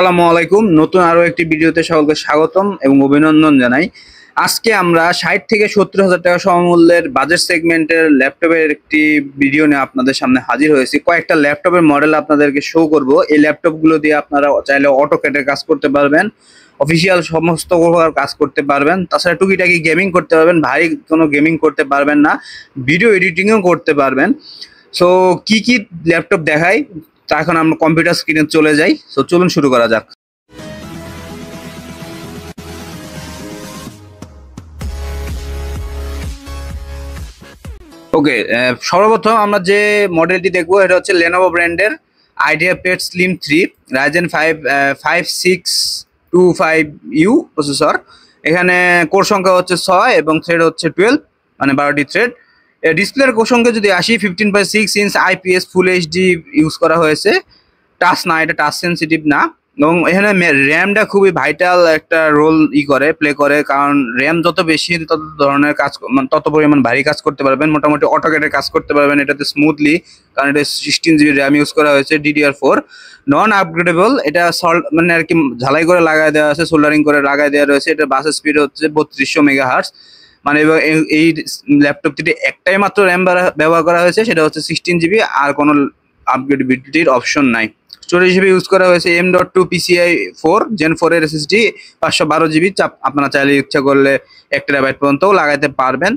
আসসালামু আলাইকুম। নতুন আরো একটি ভিডিওতে সকলকে স্বাগতম এবং অভিনন্দন জানাই। আজকে আমরা 60 থেকে 70,000 টাকা সমমূল্যের বাজেট সেগমেন্টের ল্যাপটপের একটি ভিডিও নিয়ে আপনাদের সামনে হাজির হয়েছি। কয়েকটা ল্যাপটপের মডেল আপনাদেরকে শো করব। এই ল্যাপটপগুলো দিয়ে আপনারা চাইলে অটোক্যাডে কাজ করতে পারবেন, অফিসিয়াল সমস্ত কাজ করতে পারবেন, তাছাড়া টুকিটাকি গেমিং করতে পারবেন। ভারী কোনো গেমিং করতে পারবেন না, ভিডিও এডিটিংও করতে পারবেন। সো কি ল্যাপটপ দেখাই তা এখন আমরা কম্পিউটার স্ক্রিনে চলে যাই। সো চলুন শুরু করা যাক। ওকে, সর্বপ্রথম আমরা যে মডেলটি দেখবো এটা হচ্ছে লেনোভো ব্র্যান্ডের আইডিয়াপ্যাড স্লিম 3 রাইজেন 5 5625U প্রসেসর। এখানে কোর সংখ্যা হচ্ছে 6 এবং থ্রেড হচ্ছে 12, মানে 12টি থ্রেড। ডিসপ্লের কোর সংখ্যা যদি আসি 15.6 inch IPS full HD use করা হয়েছে। টাচ না, এটা টাচ সেন্সিটিভ না। এবং এখানে র্যামটা খুবই ভাইটাল একটা রোল প্লে করে, কারণ র্যাম যত বেশি তত ধরনের কাজ, তত পরিমাণ ভারী কাজ করতে পারবেন। মোটামুটি অটোক্যাডের কাজ করতে পারবেন এটাতে স্মুথলি, কারণ এটা 16GB র্যাম ইউজ করা হয়েছে DDR4। নন আপগ্রেডেবল, এটা মানে আর কি ঝালাই করে লাগাই দেওয়া আছে, সোল্ডারিং করে লাগাই দেওয়া রয়েছে। এটা বাস স্পিড হচ্ছে 3200 মেগাহার্টজ। মানে এই ল্যাপটপটিতে একটাই মাত্র র্যাম ব্যবহার করা হয়েছে, সেটা হচ্ছে 16GB, আর কোনো আপগ্রেডেবিলিটির অপশন নাই। স্টোরেজ হিসেবে ইউজ করা হয়েছে M.2 PCI 4 Gen 4 এর SSD 512GB। আপনারা চাইলে ইচ্ছা করলে 1TB পর্যন্তও লাগাইতে পারবেন।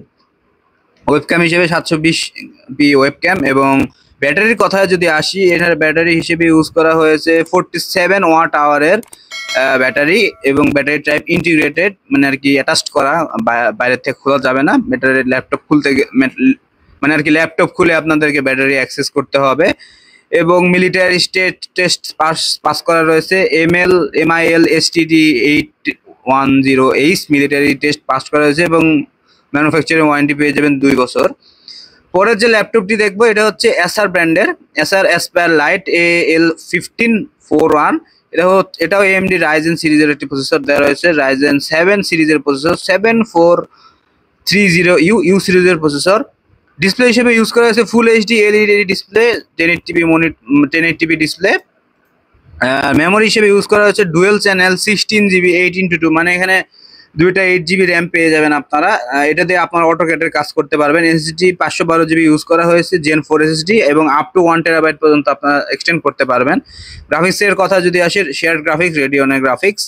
ওয়েবক্যাম হিসেবে 720p ওয়েবক্যাম। এবং ব্যাটারির কথায় যদি আসি, এটার ব্যাটারি হিসেবে ইউজ করা হয়েছে 47 ওয়াট আওয়ারের ব্যাটারি, এবং ব্যাটারি টাইপ ইন্টিগ্রেটেড, মানে আর কি অ্যাটাচড করা, বাইরে থেকে খোলা যাবে না। ব্যাটারি ল্যাপটপ খুলতে মানে আর কি ল্যাপটপ খুলে আপনাদেরকে ব্যাটারি অ্যাক্সেস করতে হবে। এবং মিলিটারি স্টেট টেস্ট পাস করা রয়েছে। MIL STD 810H military test pass করা হয়েছে, এবং ম্যানুফ্যাকচারিং ওয়ারেন্টি পেয়ে যাবেন 2 বছর। পরের যে ল্যাপটপটি দেখবো এটা হচ্ছে এসার ব্র্যান্ডের Aspire Lite AL1541। এটাও AMD রাইজেন সিরিজের একটি প্রসেসর দেওয়া রয়েছে, রাইজেন 7 সিরিজের প্রসেসর, 7430U সিরিজের প্রসেসর। ডিসপ্লে হিসেবে ইউজ করা হয়েছে full HD LED display, 1080p display. Memory হিসেবে ইউজ করা হচ্ছে ডুয়েল চ্যানেল 16GB 8x2, মানে এখানে দুইটা 8GB র্যাম পেয়ে যাবেন আপনারা। এটা দিয়ে আপনারা অটোক্যাডের কাজ করতে পারবেন। SSD 512GB ইউজ করা হয়েছে Gen 4 SSD, এবং আপ টু 1TB পর্যন্ত আপনারা এক্সটেন্ড করতে পারবেন। গ্রাফিক্সের কথা যদি আসে, শেয়ার গ্রাফিক্স, রেডিয়নের গ্রাফিক্স।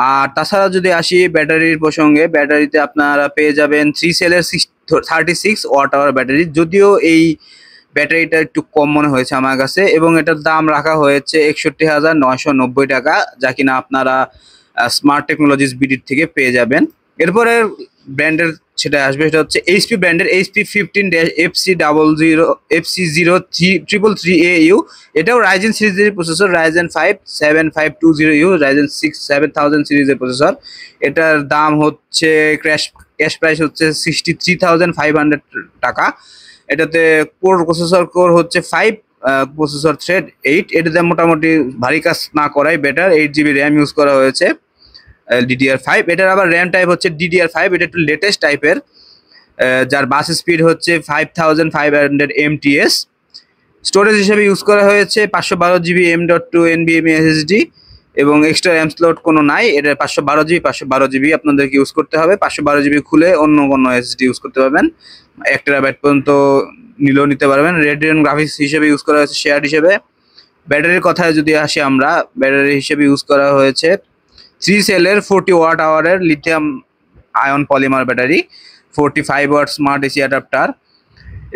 আর তাছাড়া যদি আসি ব্যাটারির প্রসঙ্গে, ব্যাটারিতে আপনারা পেয়ে যাবেন 3 সেলের 36 ওয়াট আওয়ার ব্যাটারি। যদিও এই ব্যাটারিটা একটু কম মনে হয়েছে আমার কাছে, এবং এটার দাম রাখা হয়েছে 61,990 টাকা, যা কিনা আপনারা স্মার্ট টেকনোলজিস বিডির থেকে পেয়ে যাবেন। এরপরে ব্র্যান্ডের সেটা আসবে, সেটা হচ্ছে HP ব্র্যান্ডের HP15-FC0333AU। এটাও রাইজেন সিরিজের প্রসেসর, রাইজেন 5 7520U, রাইজেন 6 7000 সিরিজের প্রসেসর। এটার দাম হচ্ছে ক্যাশ প্রাইস হচ্ছে 63,500 টাকা। এটাতে কোর হচ্ছে 5, প্রসেসর থ্রেড 8। এটাতে মোটামুটি ভারী কাজ না করাই বেটার। 8GB র্যাম ইউজ করা হয়েছে DDR5। এটার আবার র্যাম টাইপ হচ্ছে DDR5, এটা একটু লেটেস্ট টাইপের, যার বাস স্পিড হচ্ছে 5500 MTS। স্টোরেজ হিসেবে ইউজ করা হয়েছে 512GB M.2 NVMe SSD, এবং এক্সট্রা র্যাম স্লট কোনো নাই। এটা 512GB আপনাদেরকে ইউজ করতে হবে। 512GB খুলে অন্য কোনো SSD ইউজ করতে পারবেন, 1TB পর্যন্ত নিতে পারবেন। রেডিয়ন গ্রাফিক্স হিসেবে ইউজ করা হয়েছে শেয়ার হিসেবে। ব্যাটারির কথায় যদি আসি আমরা, ব্যাটারি হিসেবে ইউজ করা হয়েছে 3 সেলের 40 ওয়াট আওয়ারের lithium ion polymer battery, 45 watt smart AC adapter,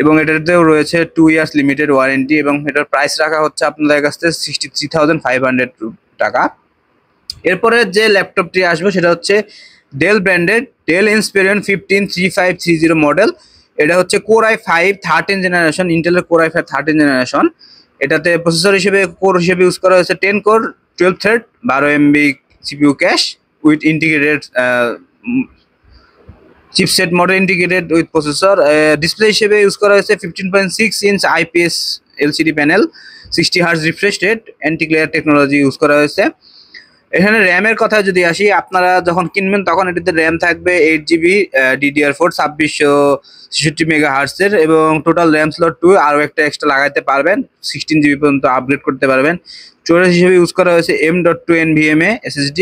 এবং এটাতেও রয়েছে 2 ইয়ার্স লিমিটেড ওয়ারেন্টি। এবং এটার প্রাইস রাখা হচ্ছে আপনাদের কাছ থেকে 63,500 টাকা। এরপরে যে ল্যাপটপটি আসবে সেটা হচ্ছে ডেল ব্র্যান্ডের ডেল ইন্সপিরিয়ন 153530 মডেল। এটা হচ্ছে Core i5 13 জেনারেশন, ইন্টেলের Core i5 13 জেনারেশন। এটাতে প্রসেসর হিসেবে কোর হিসেবে ইউজ করা হয়েছে 10 core 12 thread 12MB CPU cache with integrated chipset model integrated with processor. Display হিসেবে ইউজ করা হয়েছে 15.6 inch IPS LCD panel, 60 Hz refresh rate, anti glare technology use করা হয়েছে। এখানে র্যামের কথা যদি আসি, আপনারা যখন কিনবেন তখন এটাতে র্যাম থাকবে 8 জিবি DDR4 2666 মেগা হার্টসের, এবং টোটাল র্যাম স্লট 2 আরও একটা এক্সট্রা লাগাইতে পারবেন, 16 জিবি পর্যন্ত আপগ্রেড করতে পারবেন। স্টোরেজ হিসেবে ইউজ করা হয়েছে M.2 NVMe SSD।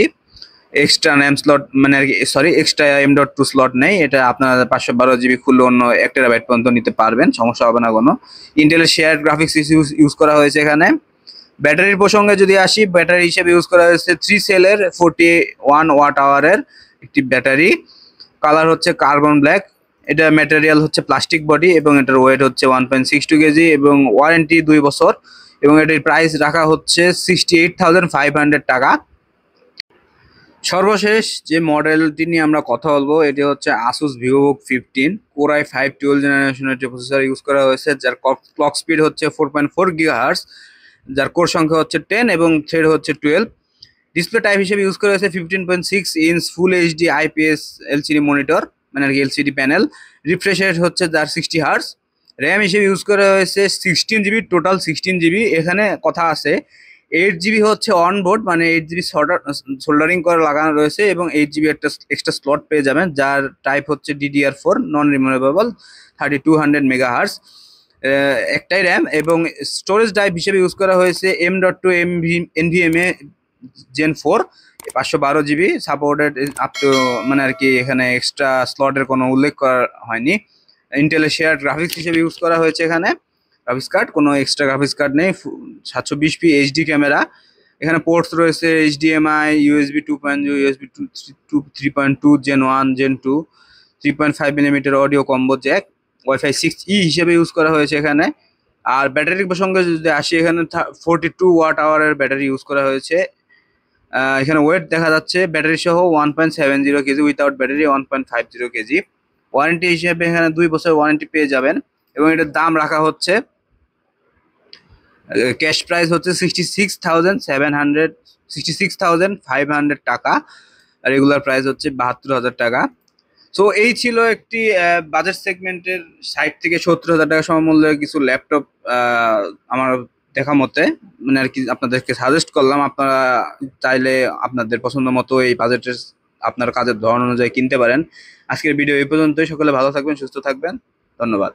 Extra RAM slot মানে আর কি, সরি, এক্সট্রা M.2 স্লট নেই, এটা আপনার 512 জিবি খুললে অন্য 1 টেরাবাইট পর্যন্ত নিতে পারবেন, সমস্যা হবে না কোনো। ইন্টেলের শেয়ার গ্রাফিক্স ইউজ করা হয়েছে এখানে। ব্যাটারির প্রসঙ্গে যদি আসি, ব্যাটারি হিসেবে ইউজ করা হয়েছে 3 সেলের 41 ওয়াট আওয়ারের একটি ব্যাটারি। কালার হচ্ছে কার্বন ব্ল্যাক। এটা ম্যাটেরিয়াল হচ্ছে প্লাস্টিক বডি, এবং এটার ওয়েট হচ্ছে 1.62 কেজি, এবং ওয়ারেন্টি 2 বছর, এবং এটির প্রাইস রাখা হচ্ছে 68,500 টাকা। সর্বশেষ যে মডেলটি নিয়ে আমরা কথা বলবো, এটি হচ্ছে আসুস ভিভোবুক 15 কোর i5 12 জেনারেশনের যে প্রসেসর ইউজ করা হয়েছে, যার ক্লক স্পিড হচ্ছে 4.4 গিগাহার্টজ, যার কোর সংখ্যা হচ্ছে 10 এবং থ্রেড হচ্ছে 12। ডিসপ্লে টাইপ হিসেবে ইউজ করা হয়েছে 15.6 inch full HD IPS LCD monitor, মানে আর কি এলসিডি প্যানেল। রিফ্রেশ রেট হচ্ছে যার 60 হার্টজ। র্যাম হিসেবে ইউজ করা হয়েছে 16 জিবি, টোটাল 16 জিবি। এখানে কথা আছে 8 জিবি হচ্ছে অন বোর্ড, মানে 8 জিবি সোল্ডারিং করে লাগানো রয়েছে, এবং 8 জিবি একটা এক্সট্রা স্লট পেয়ে যাবেন, যার টাইপ হচ্ছে DDR4 non removable 3200 mega hertz. একটাই র্যাম, এবং স্টোরেজ টাইপ হিসেবে ইউজ করা হয়েছে M.2 NVMe Gen 4 512 GB supported up to, মানে আর কি এখানে এক্সট্রা স্লটের কোনো উল্লেখ করা হয়নি। ইন্টেলের শেয়ার গ্রাফিক্স হিসেবে ইউজ করা হয়েছে এখানে গ্রাফিক্স কার্ড, কোনো এক্সট্রা গ্রাফিক্স কার্ড নেই। 720p HD camera. এখানে পোর্টস রয়েছে HDMI, USB 2.0, USB 3.2, Gen 1, Gen 2, 3.5mm audio combo Jack, Wi-Fi 6E হিসেবে ইউজ করা হয়েছে এখানে। আর ব্যাটারির প্রসঙ্গে যদি আসি, এখানে 42 ওয়াট আওয়ারের ব্যাটারি ইউজ করা হয়েছে। এখানে ওয়েট দেখা যাচ্ছে ব্যাটারি সহ 1.70 KG, without battery 1.50 KG. Warranty হিসেবে এখানে 2 বছর ওয়ারেন্টি পেয়ে যাবেন, এবং এটার দাম রাখা হচ্ছে, ক্যাশ প্রাইস হচ্ছে 66,500 টাকা, আর রেগুলার প্রাইস হচ্ছে 72,000 টাকা। সো এই ছিল একটি বাজেট সেগমেন্টের 60 থেকে 70,000 টাকা সমমূল্যের কিছু ল্যাপটপ আমার দেখা মতে, মানে আর কি আপনাদেরকে সাজেস্ট করলাম। আপনারা চাইলে আপনাদের পছন্দ মতো এই বাজেটের আপনার কাজের ধরন অনুযায়ী কিনতে পারেন। আজকের ভিডিও এই পর্যন্তই। সকলে ভালো থাকবেন, সুস্থ থাকবেন, ধন্যবাদ।